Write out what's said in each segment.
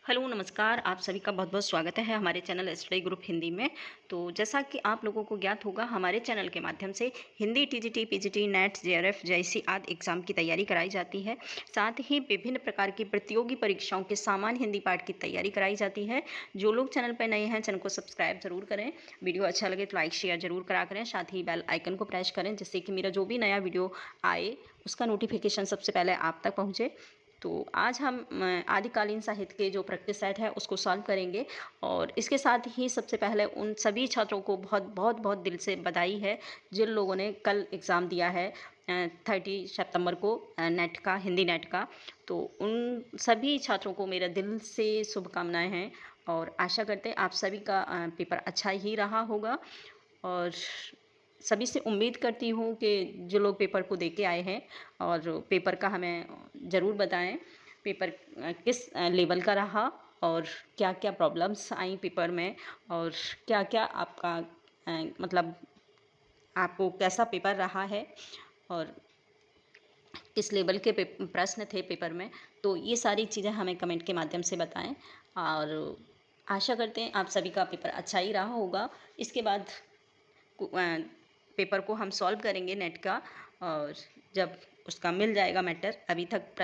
Hello नमस्कार, आप सभी का बहुत-बहुत स्वागत है हमारे चैनल स्टडी ग्रुप हिंदी में। तो जैसा कि आप लोगों को ज्ञात होगा, हमारे चैनल के माध्यम से Hindi, TGT, PGT, net, JRF जैसी आदि एग्ज़ाम की तैयारी कराई जाती है। साथ ही विभिन्न प्रकार की प्रतियोगी परीक्षाओं के सामान्य हिंदी पाठ की तैयारी कराई जाती है। जो लोग चैनल पर नए हैं, चैनल को सब्सक्राइब ज़रूर करें। वीडियो अच्छा लगे तो लाइक, शेयर ज़रूर करा करें। साथ ही बेल आइकन को प्रेस करें, जिससे कि मेरा जो भी नया वीडियो आए, उसका नोटिफिकेशन सबसे पहले आप तक पहुँचे। तो आज हम आदिकालीन साहित्य के जो प्रैक्टिस सेट है उसको सॉल्व करेंगे। और इसके साथ ही सबसे पहले उन सभी छात्रों को बहुत बहुत बहुत दिल से बधाई है जिन लोगों ने कल एग्ज़ाम दिया है 30 सितंबर को नेट का, हिंदी नेट का। तो उन सभी छात्रों को मेरा दिल से शुभकामनाएं हैं और आशा करते हैं आप सभी का पेपर अच्छा ही रहा होगा। और सभी से उम्मीद करती हूँ कि जो लोग पेपर को दे के आए हैं और पेपर का हमें ज़रूर बताएं, पेपर किस लेवल का रहा और क्या-क्या प्रॉब्लम्स आई पेपर में और क्या-क्या आपका मतलब आपको कैसा पेपर रहा है और किस लेवल के प्रश्न थे पेपर में। तो ये सारी चीज़ें हमें कमेंट के माध्यम से बताएं और आशा करते हैं आप सभी का पेपर अच्छा ही रहा होगा। इसके बाद पेपर को हम सॉल्व करेंगे नेट का। और जब उसका मिल जाएगा मैटर, अभी तक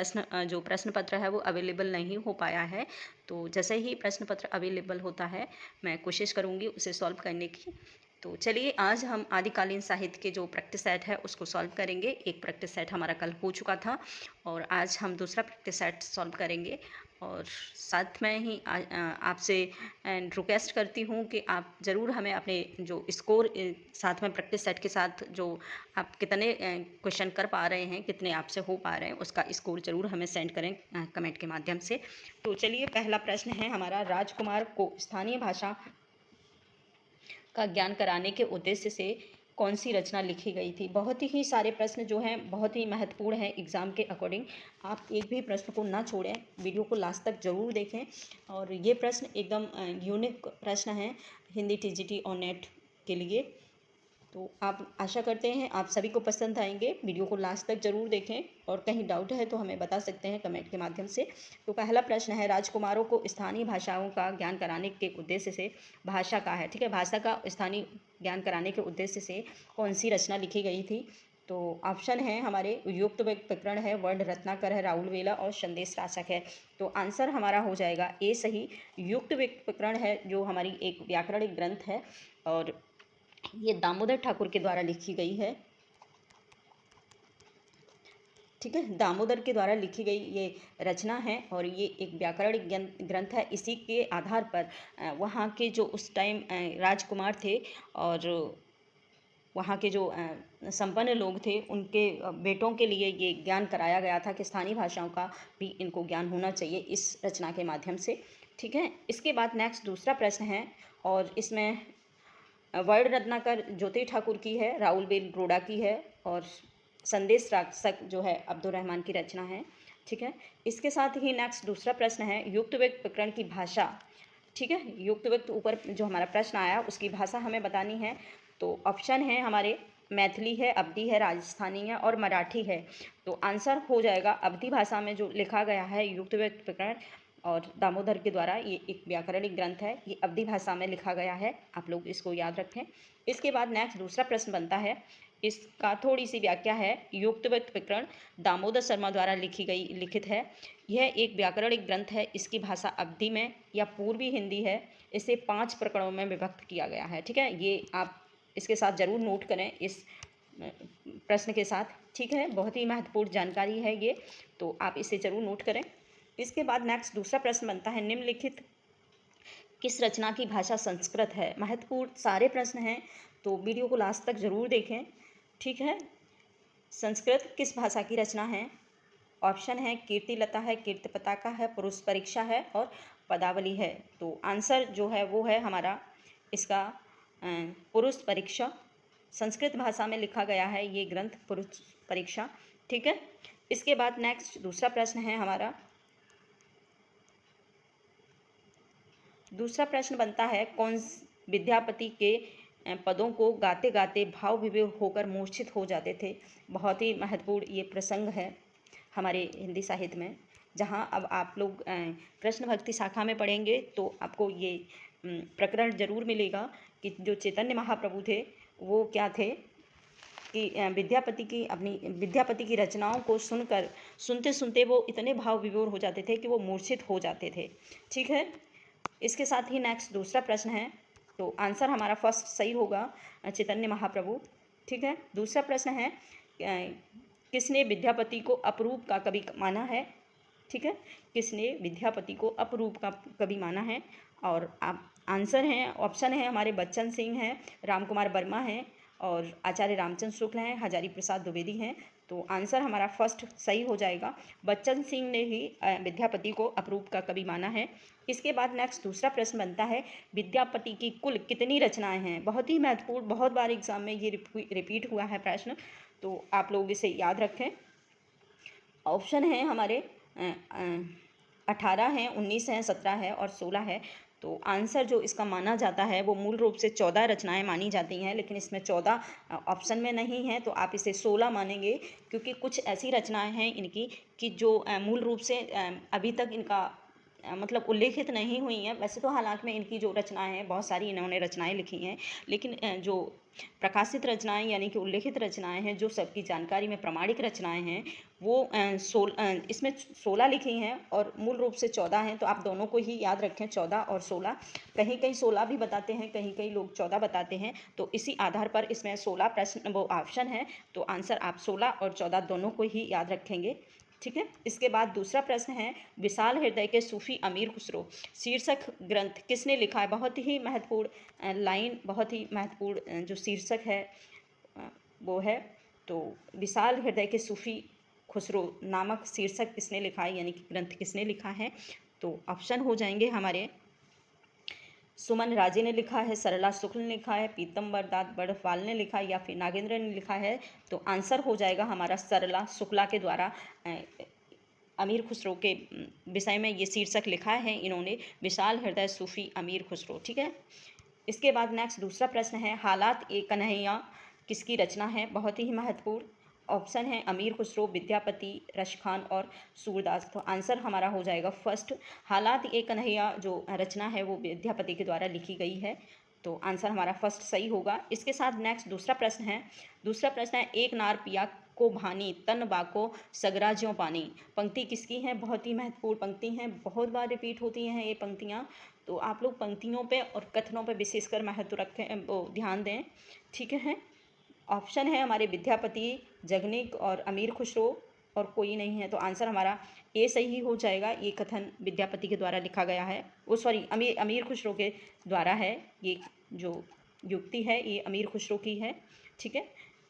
जो प्रश्न पत्र है वो अवेलेबल नहीं हो पाया है। तो जैसे ही प्रश्न पत्र अवेलेबल होता है मैं कोशिश करूँगी उसे सॉल्व करने की। तो चलिए आज हम आदिकालीन साहित्य के जो प्रैक्टिस सेट है उसको सॉल्व करेंगे। एक प्रैक्टिस सेट हमारा कल हो चुका था और आज हम दूसरा प्रैक्टिस सेट सॉल्व करेंगे। और साथ में ही आपसे रिक्वेस्ट करती हूँ कि आप ज़रूर हमें अपने जो स्कोर साथ में प्रैक्टिस सेट के साथ जो आप कितने क्वेश्चन कर पा रहे हैं, कितने आपसे हो पा रहे हैं, उसका स्कोर ज़रूर हमें सेंड करें कमेंट के माध्यम से। तो चलिए पहला प्रश्न है हमारा, राजकुमार को स्थानीय भाषा का ज्ञान कराने के उद्देश्य से कौन सी रचना लिखी गई थी। बहुत ही सारे प्रश्न जो हैं बहुत ही महत्वपूर्ण हैं एग्ज़ाम के अकॉर्डिंग। आप एक भी प्रश्न को ना छोड़ें, वीडियो को लास्ट तक ज़रूर देखें। और ये प्रश्न एकदम यूनिक प्रश्न हैं हिंदी, टीजीटी और नेट के लिए। तो आप आशा करते हैं आप सभी को पसंद आएंगे। वीडियो को लास्ट तक ज़रूर देखें और कहीं डाउट है तो हमें बता सकते हैं कमेंट के माध्यम से। तो पहला प्रश्न है, राजकुमारों को स्थानीय भाषाओं का ज्ञान कराने के उद्देश्य से, भाषा का है, ठीक है, भाषा का स्थानीय ज्ञान कराने के उद्देश्य से कौन सी रचना लिखी गई थी। तो ऑप्शन है हमारे, युक्त प्रकरण है, वर्ण रत्नाकर है, राहुल वेला और संदेश राशक है। तो आंसर हमारा हो जाएगा ए सही। युक्त प्रकरण है जो हमारी एक व्याकरणिक ग्रंथ है और ये दामोदर ठाकुर के द्वारा लिखी गई है। ठीक है, दामोदर के द्वारा लिखी गई ये रचना है और ये एक व्याकरणिक ग्रंथ है। इसी के आधार पर वहाँ के जो उस टाइम राजकुमार थे और वहाँ के जो संपन्न लोग थे, उनके बेटों के लिए ये ज्ञान कराया गया था कि स्थानीय भाषाओं का भी इनको ज्ञान होना चाहिए इस रचना के माध्यम से। ठीक है, इसके बाद नेक्स्ट दूसरा प्रश्न है और इसमें वर्ण रत्नाकर ज्योति ठाकुर की है, राहुल बेल रोड़ा की है और संदेश राक्षक जो है अब्दुल रहमान की रचना है। ठीक है, इसके साथ ही नेक्स्ट दूसरा प्रश्न है, युक्त व्यक्त प्रकरण की भाषा। ठीक है, युक्त व्यक्त ऊपर जो हमारा प्रश्न आया उसकी भाषा हमें बतानी है। तो ऑप्शन है हमारे, मैथिली है, अवधी है, राजस्थानी है और मराठी है। तो आंसर हो जाएगा अवधी भाषा में जो लिखा गया है युक्त व्यक्त प्रकरण और दामोदर के द्वारा, ये एक व्याकरणिक ग्रंथ है, ये अवधी भाषा में लिखा गया है। आप लोग इसको याद रखें। इसके बाद नेक्स्ट दूसरा प्रश्न बनता है, इसका थोड़ी सी व्याख्या है, युक्तवृत्त प्रकरण दामोदर शर्मा द्वारा लिखित है। यह एक व्याकरणिक ग्रंथ है, इसकी भाषा अवधी में या पूर्वी हिंदी है। इसे 5 प्रकरणों में विभक्त किया गया है। ठीक है, ये आप इसके साथ ज़रूर नोट करें इस प्रश्न के साथ। ठीक है, बहुत ही महत्वपूर्ण जानकारी है ये, तो आप इसे ज़रूर नोट करें। इसके बाद नेक्स्ट दूसरा प्रश्न बनता है, निम्नलिखित किस रचना की भाषा संस्कृत है। महत्वपूर्ण सारे प्रश्न हैं, तो वीडियो को लास्ट तक ज़रूर देखें। ठीक है, संस्कृत किस भाषा की रचना है। ऑप्शन है, कीर्तिलता है, कीर्ति पताका है, पुरुष परीक्षा है और पदावली है। तो आंसर जो है वो है हमारा इसका पुरुष परीक्षा। संस्कृत भाषा में लिखा गया है ये ग्रंथ, पुरुष परीक्षा। ठीक है, इसके बाद नेक्स्ट दूसरा प्रश्न है हमारा, दूसरा प्रश्न बनता है, कौन विद्यापति के पदों को गाते गाते भाव विभोर होकर मूर्छित हो जाते थे। बहुत ही महत्वपूर्ण ये प्रसंग है हमारे हिंदी साहित्य में। जहाँ अब आप लोग कृष्ण भक्ति शाखा में पढ़ेंगे तो आपको ये प्रकरण जरूर मिलेगा कि जो चैतन्य महाप्रभु थे वो क्या थे कि विद्यापति की रचनाओं को सुनते सुनते वो इतने भाव विभोर हो जाते थे कि वो मूर्छित हो जाते थे। ठीक है, इसके साथ ही नेक्स्ट दूसरा प्रश्न है, तो आंसर हमारा फर्स्ट सही होगा, चैतन्य महाप्रभु। ठीक है, दूसरा प्रश्न है, किसने विद्यापति को अपरूप का कवि माना है? ठीक है, किसने विद्यापति को अपरूप का कवि माना है? और आप आंसर हैं, ऑप्शन है हमारे बच्चन सिंह हैं, राम कुमार वर्मा हैं और आचार्य रामचंद्र शुक्ल हैं, हजारी प्रसाद द्विवेदी हैं। तो आंसर हमारा फर्स्ट सही हो जाएगा, बच्चन सिंह ने ही विद्यापति को अपरूप का कवि माना है। इसके बाद नेक्स्ट दूसरा प्रश्न बनता है, विद्यापति की कुल कितनी रचनाएं हैं? बहुत ही महत्वपूर्ण, बहुत बार एग्जाम में ये रिपीट हुआ है प्रश्न, तो आप लोग इसे याद रखें। ऑप्शन है हमारे 18 हैं, 19 हैं, 17 है और 16 है। तो आंसर जो इसका माना जाता है वो मूल रूप से 14 रचनाएं मानी जाती हैं, लेकिन इसमें 14 ऑप्शन में नहीं है, तो आप इसे 16 मानेंगे, क्योंकि कुछ ऐसी रचनाएं हैं इनकी कि जो मूल रूप से अभी तक इनका मतलब उल्लेखित नहीं हुई हैं। वैसे तो हालांकि में इनकी जो रचनाएं हैं, बहुत सारी इन्होंने रचनाएं लिखी हैं, लेकिन जो प्रकाशित रचनाएं यानी कि उल्लेखित रचनाएं हैं, जो सबकी जानकारी में प्रमाणिक रचनाएं हैं, वो इसमें 16 लिखी हैं और मूल रूप से 14 हैं। तो आप दोनों को ही याद रखें, 14 और 16। कहीं कहीं 16 भी बताते हैं, कहीं कहीं लोग 14 बताते हैं, तो इसी आधार पर इसमें 16 प्रश्न वो ऑप्शन है, तो आंसर आप 16 और 14 दोनों को ही याद रखेंगे। ठीक है, इसके बाद दूसरा प्रश्न है, विशाल हृदय के सूफी अमीर खुसरो शीर्षक ग्रंथ किसने लिखा है? बहुत ही महत्वपूर्ण लाइन, बहुत ही महत्वपूर्ण जो शीर्षक है वो है, तो विशाल हृदय के सूफी खुसरो नामक शीर्षक किसने लिखा है, यानी कि ग्रंथ किसने लिखा है? तो ऑप्शन हो जाएंगे हमारे, सुमन राजे ने लिखा है, सरला शुक्ल ने लिखा है, पीतम्बर दास बड़फाल ने लिखा है, या फिर नागेंद्र ने लिखा है। तो आंसर हो जाएगा हमारा सरला शुक्ला के द्वारा अमीर खुसरो के विषय में ये शीर्षक लिखा है इन्होंने, विशाल हृदय सूफी अमीर खुसरो। ठीक है, इसके बाद नेक्स्ट दूसरा प्रश्न है, हालात ए कन्हैया किसकी रचना है? बहुत ही महत्वपूर्ण। ऑप्शन है अमीर खुसरो, विद्यापति, रशखान और सूरदास। तो आंसर हमारा हो जाएगा फर्स्ट, हालात ए कन्हैया जो रचना है वो विद्यापति के द्वारा लिखी गई है, तो आंसर हमारा फर्स्ट सही होगा। इसके साथ नेक्स्ट दूसरा प्रश्न है, एक नार पिया को भानी तन बाको सगरा ज्यों पानी। पंक्ति किसकी है? बहुत ही महत्वपूर्ण पंक्ति हैं, बहुत बार रिपीट होती हैं ये पंक्तियाँ, तो आप लोग पंक्तियों पे और कथनों पे विशेषकर महत्व रखें, वो ध्यान दें। ठीक है, ऑप्शन है हमारे विद्यापति, जगनिक और अमीर खुसरो और कोई नहीं है, तो आंसर हमारा ए सही हो जाएगा। ये कथन विद्यापति के द्वारा लिखा गया है, वो सॉरी अमीर खुसरो के द्वारा है, ये जो युक्ति है ये अमीर खुसरो की है। ठीक है,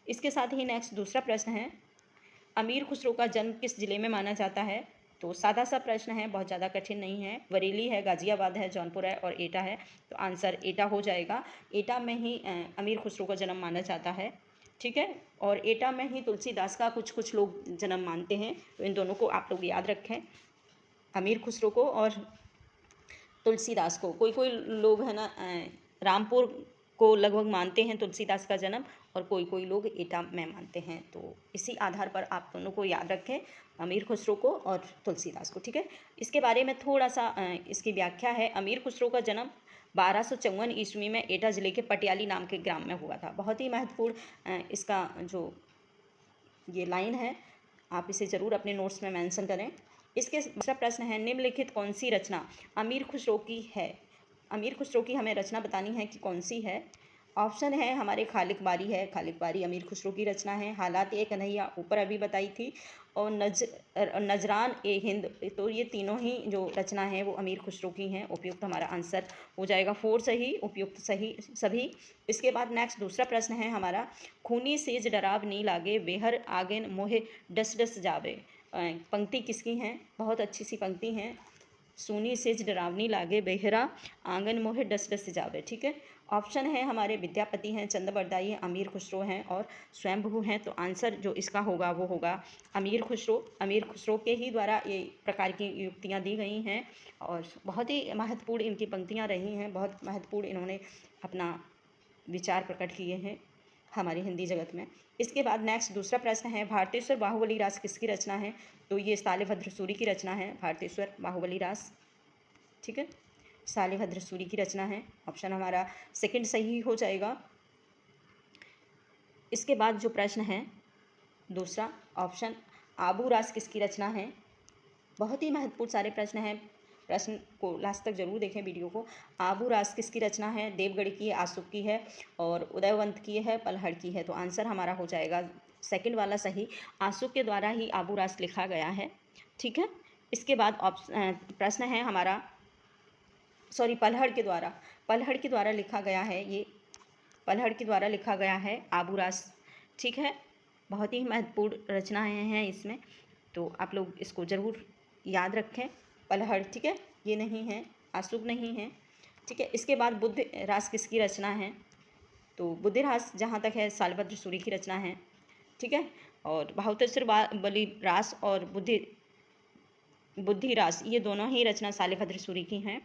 इसके साथ ही नेक्स्ट दूसरा प्रश्न है, अमीर खुसरो का जन्म किस जिले में माना जाता है? तो सादा सा प्रश्न है, बहुत ज़्यादा कठिन नहीं है, बरेली है, गाजियाबाद है, जौनपुर है और एटा है, तो आंसर एटा हो जाएगा। एटा में ही अमीर खुसरो का जन्म माना जाता है। ठीक है, और एटा में ही तुलसीदास का कुछ लोग जन्म मानते हैं, तो इन दोनों को आप लोग याद रखें, अमीर खुसरो को और तुलसीदास को। कोई कोई लोग है ना रामपुर को लगभग मानते हैं तुलसीदास का जन्म, और कोई कोई लोग एटा में मानते हैं, तो इसी आधार पर आप दोनों को याद रखें, अमीर खुसरो को और तुलसीदास को। ठीक है, इसके बारे में थोड़ा सा इसकी व्याख्या है, अमीर खुसरो का जन्म 1254 ईस्वी में एटा ज़िले के पटियाली नाम के ग्राम में हुआ था। बहुत ही महत्वपूर्ण इसका जो ये लाइन है, आप इसे ज़रूर अपने नोट्स में मेंशन करें। इसके दूसरा प्रश्न है, निम्नलिखित कौन सी रचना अमीर खुसरो की है? अमीर खुसरो की हमें रचना बतानी है कि कौन सी है। ऑप्शन है हमारे खालिक बारी है, खालिक बारी अमीर खुसरो की रचना है, हालात ए कन्हैया ऊपर अभी बताई थी, और नजरान ए हिंद, तो ये तीनों ही जो रचना है वो अमीर खुसरो की हैं। उपयुक्त हमारा आंसर हो जाएगा 4 सही, उपयुक्त सही सभी। इसके बाद नेक्स्ट दूसरा प्रश्न है हमारा, खूनी सेज डराव नी लागे बेहर आगेन मोहे डस डस जावे। पंक्ति किसकी हैं? बहुत अच्छी सी पंक्ति हैं, सूनी सेज डरावनी लागे बेहरा आंगन मोहे डस डस जावे। ठीक है, ऑप्शन है हमारे विद्यापति हैं, चंद्रबरदाई हैं, अमीर खुसरो हैं और स्वयंभू हैं, तो आंसर जो इसका होगा वो होगा अमीर खुसरो। अमीर खुसरो के ही द्वारा ये प्रकार की युक्तियाँ दी गई हैं और बहुत ही महत्वपूर्ण इनकी पंक्तियाँ रही हैं, बहुत महत्वपूर्ण इन्होंने अपना विचार प्रकट किए हैं हमारी हिंदी जगत में। इसके बाद नेक्स्ट दूसरा प्रश्न है, भारतेश्वर बाहुबली रास किसकी रचना है? तो ये सालिभद्र सूरी की रचना है, भारतेश्वर बाहुबली रास। ठीक है, सालिभद्र सूरी की रचना है। ऑप्शन हमारा सेकंड सही हो जाएगा। इसके बाद जो प्रश्न है दूसरा ऑप्शन, आबू रास किसकी रचना है। बहुत ही महत्वपूर्ण सारे प्रश्न हैं, प्रश्न को लास्ट तक जरूर देखें वीडियो को। आबू रास किसकी रचना है। देवगढ़ की है, आसुक की है और उदयवंत की है, पलहड़ की है। तो आंसर हमारा हो जाएगा सेकंड वाला सही, आसुक के द्वारा ही आबू रास लिखा गया है। ठीक है, इसके बाद प्रश्न है हमारा, सॉरी, पलहड़ के द्वारा लिखा गया है, ये पलहड़ के द्वारा लिखा गया है आबू रास। ठीक है, बहुत ही महत्वपूर्ण रचनाएं हैं इसमें, तो आप लोग इसको ज़रूर याद रखें। पलहड़, ठीक है, ये नहीं है, आसुक नहीं है। ठीक है, इसके बाद बुद्ध रास किसकी रचना है। तो बुद्ध रास जहाँ तक है सालिभद्र सूरी की रचना है। ठीक है, और बहुतेश्वर बलि रास और बुद्धि रास ये दोनों ही रचना सालिभद्र सूरी की हैं।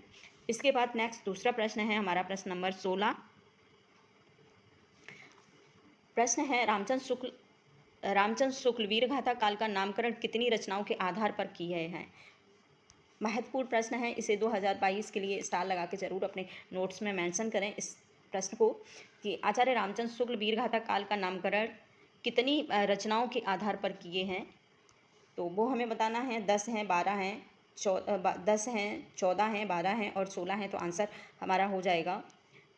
इसके बाद नेक्स्ट दूसरा प्रश्न है हमारा, प्रश्न नंबर 16। प्रश्न है, रामचंद्र शुक्ल वीरगाथा काल का नामकरण कितनी रचनाओं के आधार पर किए हैं। महत्वपूर्ण प्रश्न है, इसे 2022 के लिए स्टार लगा के जरूर अपने नोट्स में मेंशन करें इस प्रश्न को, कि आचार्य रामचंद्र शुक्ल वीरगाथा काल का नामकरण कितनी रचनाओं के आधार पर किए हैं। तो वो हमें बताना है, 10 हैं, 12 हैं, 10 हैं, 14 हैं, 12 हैं और 16 हैं। तो आंसर हमारा हो जाएगा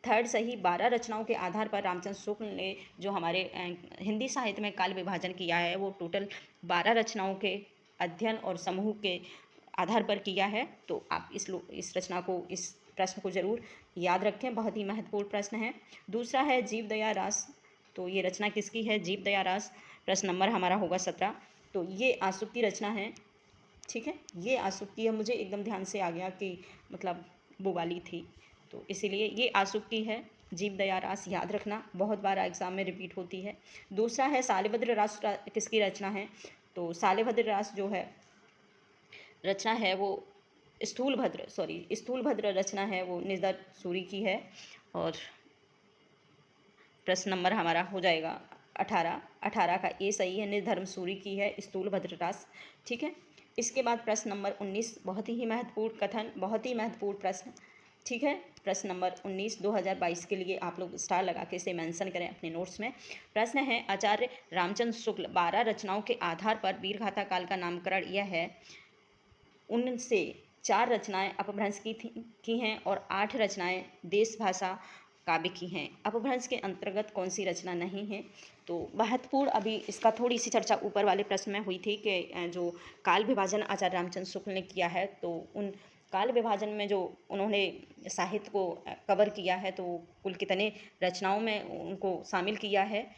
थर्ड सही। 12 रचनाओं के आधार पर रामचंद्र शुक्ल ने जो हमारे हिंदी साहित्य में काल विभाजन किया है, वो टोटल 12 रचनाओं के अध्ययन और समूह के आधार पर किया है। तो आप इस रचना को, इस प्रश्न को जरूर याद रखें, बहुत ही महत्वपूर्ण प्रश्न है। दूसरा है जीवदया रास, तो ये रचना किसकी है, जीवदया रास। प्रश्न नंबर हमारा होगा 17। तो ये आसुक की रचना है। ठीक है, ये आसुक की है, मुझे एकदम ध्यान से आ गया कि मतलब वो वाली थी, तो इसीलिए ये आसुक की है। जीवदया रास याद रखना, बहुत बार एग्जाम में रिपीट होती है। दूसरा है सालिभद्र रास किसकी रचना है। तो सालिभद्र रास जो है रचना है वो स्थूलभद्र रचना है, वो निर्धर सूरी की है। और प्रश्न नंबर हमारा हो जाएगा 18 का ए सही है, निर्धर्म सूरी की है स्थूलभद्र रास। ठीक है, इसके बाद प्रश्न नंबर 19, बहुत ही महत्वपूर्ण कथन, बहुत ही महत्वपूर्ण प्रश्न। ठीक है, प्रश्न नंबर 19 2022 के लिए आप लोग स्टार लगा के इसे मेंशन करें अपने नोट्स में। प्रश्न है, आचार्य रामचंद्र शुक्ल 12 रचनाओं के आधार पर वीरगाथा काल का नामकरण यह है, उनसे 4 रचनाएं अपभ्रंश की हैं और 8 रचनाएं देश भाषा काव्य की हैं। अपभ्रंश के अंतर्गत कौन सी रचना नहीं है। तो महत्वपूर्ण, अभी इसका थोड़ी सी चर्चा ऊपर वाले प्रश्न में हुई थी कि जो काल विभाजन आचार्य रामचंद्र शुक्ल ने किया है, तो उन काल विभाजन में जो उन्होंने साहित्य को कवर किया है, तो कुल कितने रचनाओं में उनको शामिल किया है,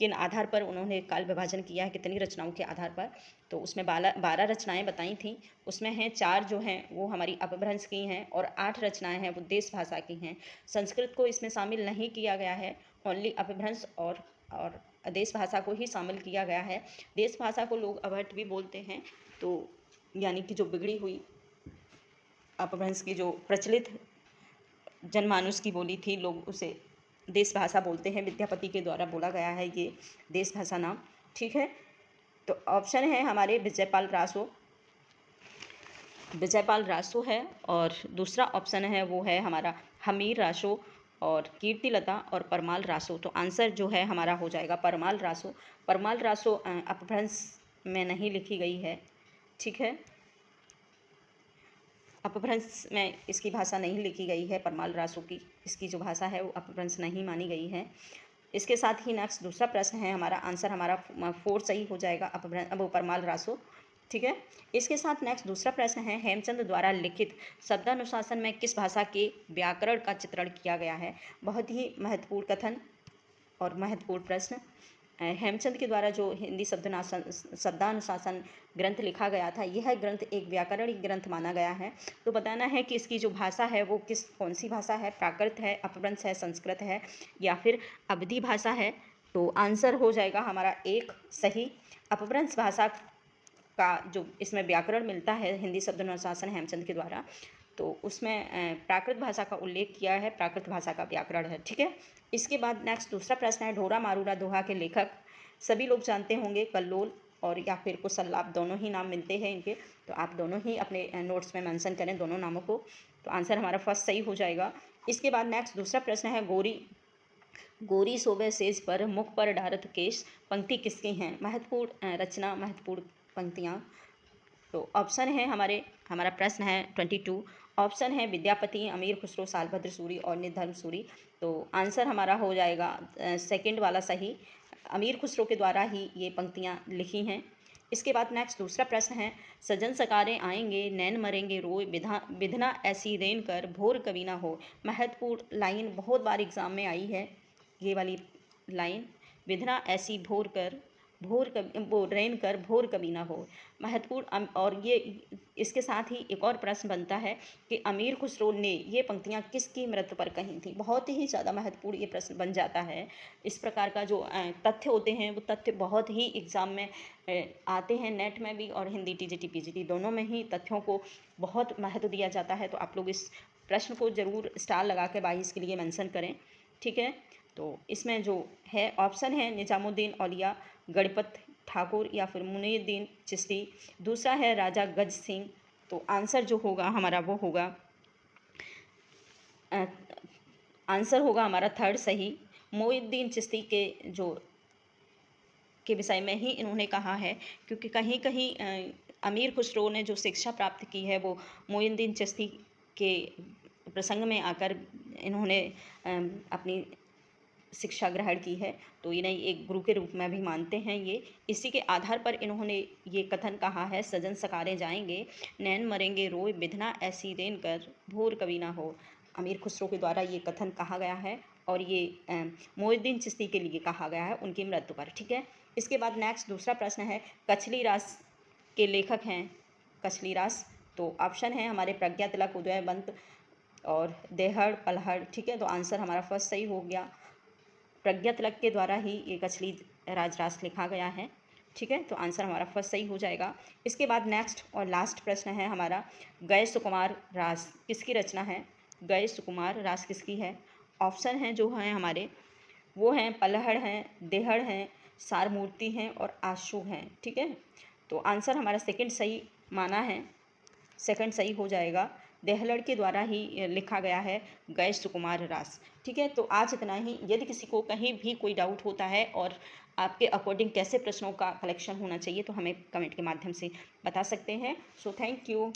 किन आधार पर उन्होंने काल विभाजन किया है, कितनी रचनाओं के आधार पर। तो उसमें 12 रचनाएं बताई थी, उसमें हैं 4 जो हैं वो हमारी अपभ्रंश की हैं और 8 रचनाएं हैं वो देश भाषा की हैं। संस्कृत को इसमें शामिल नहीं किया गया है, ओनली अपभ्रंश और देश भाषा को ही शामिल किया गया है। देश भाषा को लोग अभट भी बोलते हैं, तो यानी कि जो बिगड़ी हुई अपभ्रंश की जो प्रचलित जनमानुष की बोली थी, लोग उसे देश भाषा बोलते हैं। विद्यापति के द्वारा बोला गया है ये देश भाषा नाम। ठीक है, तो ऑप्शन है हमारे विजयपाल रासो है, और दूसरा ऑप्शन है वो है हमारा हमीर रासो और कीर्तिलता और परमाल रासो। तो आंसर जो है हमारा हो जाएगा परमाल रासो अपभ्रंश में नहीं लिखी गई है। ठीक है, अपभ्रंश में इसकी भाषा नहीं लिखी गई है, परमाल रासो की इसकी जो भाषा है वो अपभ्रंश नहीं मानी गई है। इसके साथ ही नेक्स्ट दूसरा प्रश्न है हमारा, आंसर हमारा 4 सही हो जाएगा, वो परमाल रासो। ठीक है, इसके साथ नेक्स्ट दूसरा प्रश्न है, हेमचंद द्वारा लिखित शब्दानुशासन में किस भाषा के व्याकरण का चित्रण किया गया है। बहुत ही महत्वपूर्ण कथन और महत्वपूर्ण प्रश्न। हेमचंद के द्वारा जो हिंदी शब्दानुशासन ग्रंथ लिखा गया था, यह ग्रंथ एक व्याकरणिक ग्रंथ माना गया है। तो बताना है कि इसकी जो भाषा है वो कौन सी भाषा है, प्राकृत है, अपभ्रंश है, संस्कृत है या फिर अवधी भाषा है। तो आंसर हो जाएगा हमारा 1 सही। अपभ्रंश भाषा का जो इसमें व्याकरण मिलता है हिंदी शब्दानुशासन हेमचंद के द्वारा, तो उसमें प्राकृत भाषा का उल्लेख किया है, प्राकृत भाषा का व्याकरण है। ठीक है, इसके बाद नेक्स्ट दूसरा प्रश्न है, ढोरा मारूरा दोहा के लेखक सभी लोग जानते होंगे, कल्लोल और या फिर कुसल्लाब, दोनों ही नाम मिलते हैं इनके, तो आप दोनों ही अपने नोट्स में मेंशन करें दोनों नामों को। तो आंसर हमारा फर्स्ट सही हो जाएगा। इसके बाद नेक्स्ट दूसरा प्रश्न है, गोरी गोरी सोवे सेज पर मुख पर डारत केश, पंक्ति किसकी हैं? महत्वपूर्ण रचना, महत्वपूर्ण पंक्तियाँ। तो ऑप्शन है हमारा प्रश्न है 22। ऑप्शन है विद्यापति, अमीर खुसरो, सालभद्र सूरी और निधर्म सूरी। तो आंसर हमारा हो जाएगा सेकंड वाला सही, अमीर खुसरो के द्वारा ही ये पंक्तियाँ लिखी हैं। इसके बाद नेक्स्ट दूसरा प्रश्न है, सजन सकारे आएंगे नैन मरेंगे रोए, विधना ऐसी रेन कर भोर कभी ना हो। महत्वपूर्ण लाइन, बहुत बार एग्जाम में आई है ये वाली लाइन, विधना ऐसी वो रेन कर भोर कभी ना हो। महत्वपूर्ण और ये इसके साथ ही एक और प्रश्न बनता है कि अमीर खुसरो ने ये पंक्तियाँ किसकी मृत्यु पर कही थी। बहुत ही ज़्यादा महत्वपूर्ण ये प्रश्न बन जाता है। इस प्रकार का जो तथ्य होते हैं वो तथ्य बहुत ही एग्जाम में आते हैं, नेट में भी और हिंदी टीजीटी पीजीटी दोनों में ही तथ्यों को बहुत महत्व दिया जाता है। तो आप लोग इस प्रश्न को ज़रूर स्टार लगा के 22 के लिए मेंशन करें, ठीक है। तो इसमें जो है ऑप्शन है निजामुद्दीन औलिया, गणपत ठाकुर या फिर मुनीउद्दीन चिश्ती। दूसरा है राजा गज सिंह। तो आंसर जो होगा हमारा वो होगा आंसर होगा हमारा थर्ड सही, मुईउद्दीन चिश्ती के विषय में ही इन्होंने कहा है, क्योंकि कहीं कहीं अमीर खुसरो ने जो शिक्षा प्राप्त की है वो मुईउद्दीन चिश्ती के प्रसंग में आकर इन्होंने अपनी शिक्षा ग्रहण की है। तो इन्हें एक गुरु के रूप में भी मानते हैं ये। इसी के आधार पर इन्होंने ये कथन कहा है, सजन सकारे जाएंगे नैन मरेंगे रोए, विधना ऐसी रेन कर भोर कभी ना हो। अमीर खुसरो के द्वारा ये कथन कहा गया है और ये मुईउद्दीन चिश्ती के लिए कहा गया है उनकी मृत्यु पर, ठीक है। इसके बाद नेक्स्ट दूसरा प्रश्न है, कछली रास के लेखक हैं कछली रास। तो ऑप्शन है हमारे प्रज्ञा तिलक, उदयवंत और देहड़ पलहड़, ठीक है। तो आंसर हमारा फर्स्ट सही हो गया, प्रज्ञा तिलक के द्वारा ही ये कछली राजरास लिखा गया है, ठीक है। तो आंसर हमारा फर्स्ट सही हो जाएगा। इसके बाद नेक्स्ट और लास्ट प्रश्न है हमारा, गए सुकुमार रास किसकी रचना है? गए सुकुमार रास किसकी है? ऑप्शन हैं जो हैं हमारे वो हैं पलहड़ हैं, देहड़ हैं, सारमूर्ति हैं और आशु हैं, ठीक है। तो आंसर हमारा सेकंड सही माना है, सेकंड सही हो जाएगा। देहलड़ के द्वारा ही लिखा गया है गए सुकुमार रास, ठीक है। तो आज इतना ही। यदि किसी को कहीं भी कोई डाउट होता है और आपके अकॉर्डिंग कैसे प्रश्नों का कलेक्शन होना चाहिए तो हमें कमेंट के माध्यम से बता सकते हैं। So thank you.